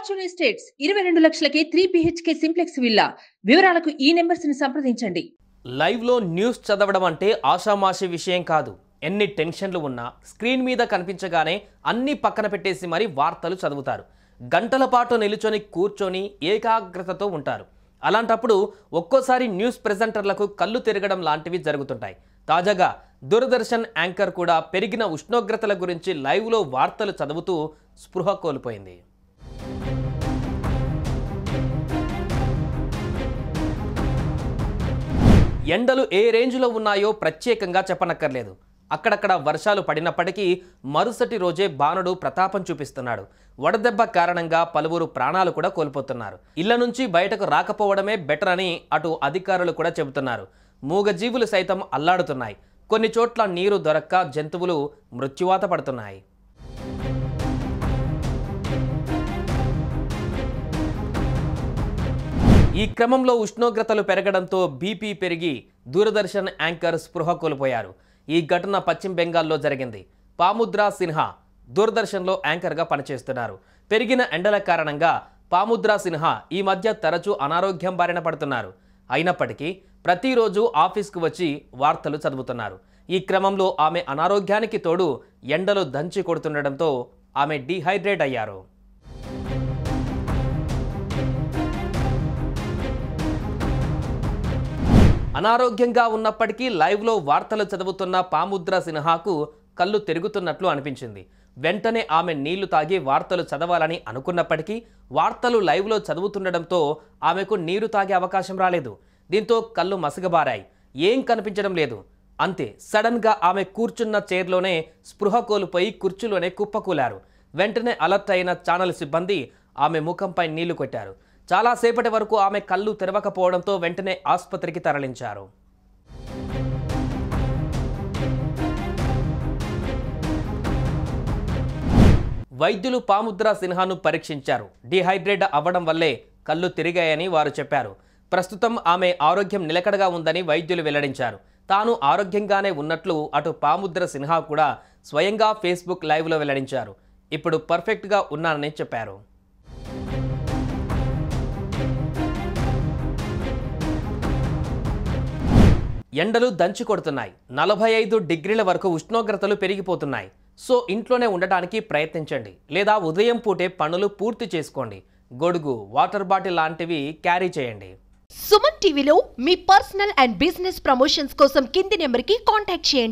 Fortune estates 22 లక్షలకే 3 BHK simplex villa. వివరాలకు ఈ numbers ని సంప్రదించండి. లైవ్ లో న్యూస్ చదవడం అంటే ఆషామాషి విషయం కాదు. ఎన్ని టెన్షన్లు ఉన్నా స్క్రీన్ మీద కనిపించగానే అన్ని పక్కన పెట్టేసి మరి వార్తలు చదువుతారు. గంటల పాటు నిలుచొని కూర్చొని ఏకాగ్రతతో ఉంటారు. అలాంటప్పుడు ఒక్కోసారి న్యూస్ ప్రెజెంటర్లకు కళ్ళు తిరగడం లాంటివి జరుగుతుంటాయి. తాజాగా దూరదర్శన్ యాంకర్ కూడా పెరిగిన ఉష్ణోగ్రతల గురించి లైవ్లో వార్తలు చదువుతూ స్పృహ కోల్పోయింది. ఎండలు ఏ రేంజ్లో ఉన్నాయో ప్రత్యేకంగా చెప్పనక్కర్లేదు. అక్కడక్కడ వర్షాలు పడినప్పటికీ మరుసటి రోజే బాణుడు ప్రతాపం చూపిస్తున్నాడు. వడదెబ్బ కారణంగా పలువురు ప్రాణాలు కూడా కోల్పోతున్నారు. ఇళ్ల నుంచి బయటకు రాకపోవడమే బెటర్ అని అటు అధికారులు కూడా చెబుతున్నారు. మూగజీవులు సైతం అల్లాడుతున్నాయి. కొన్ని చోట్ల నీరు దొరక్క జంతువులు మృత్యువాత పడుతున్నాయి. ఈ క్రమంలో ఉష్ణోగ్రతలు పెరగడంతో బీపీ పెరిగి దూరదర్శన్ యాంకర్ స్పృహ కోల్పోయారు. ఈ ఘటన పశ్చిమ బెంగాల్లో జరిగింది. పాముద్రా సిన్హా దూరదర్శన్లో యాంకర్గా పనిచేస్తున్నారు. పెరిగిన ఎండల కారణంగా పాముద్రా సిన్హా ఈ మధ్య తరచూ అనారోగ్యం బారిన పడుతున్నారు. అయినప్పటికీ ప్రతిరోజు ఆఫీస్కు వచ్చి వార్తలు చదువుతున్నారు. ఈ క్రమంలో ఆమె అనారోగ్యానికి తోడు ఎండలు దంచి కొడుతుండటంతో ఆమె డీహైడ్రేట్ అయ్యారు. అనారోగ్యంగా ఉన్నప్పటికీ లైవ్లో వార్తలు చదువుతున్న పాముద్రా సిన్హాకు కళ్ళు తిరుగుతున్నట్లు అనిపించింది. వెంటనే ఆమె నీళ్లు తాగి వార్తలు చదవాలని అనుకున్నప్పటికీ వార్తలు లైవ్లో చదువుతుండడంతో ఆమెకు నీరు తాగే అవకాశం రాలేదు. దీంతో కళ్ళు మసగబారాయి. ఏం కనిపించడం లేదు. అంతే, సడన్గా ఆమె కూర్చున్న చైర్లోనే స్పృహ కోల్పోయి కుర్చీలోనే కుప్పకూలారు. వెంటనే అలర్ట్ అయిన ఛానల్ సిబ్బంది ఆమె ముఖంపై నీళ్లు కొట్టారు. చాలాసేపటి వరకు ఆమె కళ్ళు తెరవకపోవడంతో వెంటనే ఆసుపత్రికి తరలించారు. వైద్యులు పాముద్రా సిన్హాను పరీక్షించారు. డీహైడ్రేట్ అవ్వడం వల్లే కళ్ళు తిరిగాయని వారు చెప్పారు. ప్రస్తుతం ఆమె ఆరోగ్యం నిలకడగా ఉందని వైద్యులు వెల్లడించారు. తాను ఆరోగ్యంగానే ఉన్నట్లు అటు పాముద్రా సిన్హా కూడా స్వయంగా ఫేస్బుక్ లైవ్లో వెల్లడించారు. ఇప్పుడు పర్ఫెక్ట్గా ఉన్నానని చెప్పారు. ఎండలు దంచి కొడుతున్నాయి. 45 డిగ్రీల వరకు ఉష్ణోగ్రతలు పెరిగిపోతున్నాయి. సో ఇంట్లోనే ఉండటానికి ప్రయత్నించండి. లేదా ఉదయం పూటే పనులు పూర్తి చేసుకోండి. గొడుగు, వాటర్ బాటిల్ లాంటివి క్యారీ చేయండి. సుమన్ టీవీలో మీ పర్సనల్ అండ్ బిజినెస్ ప్రమోషన్స్ కోసం కింది నెంబర్కి కాంటాక్ట్ చేయండి.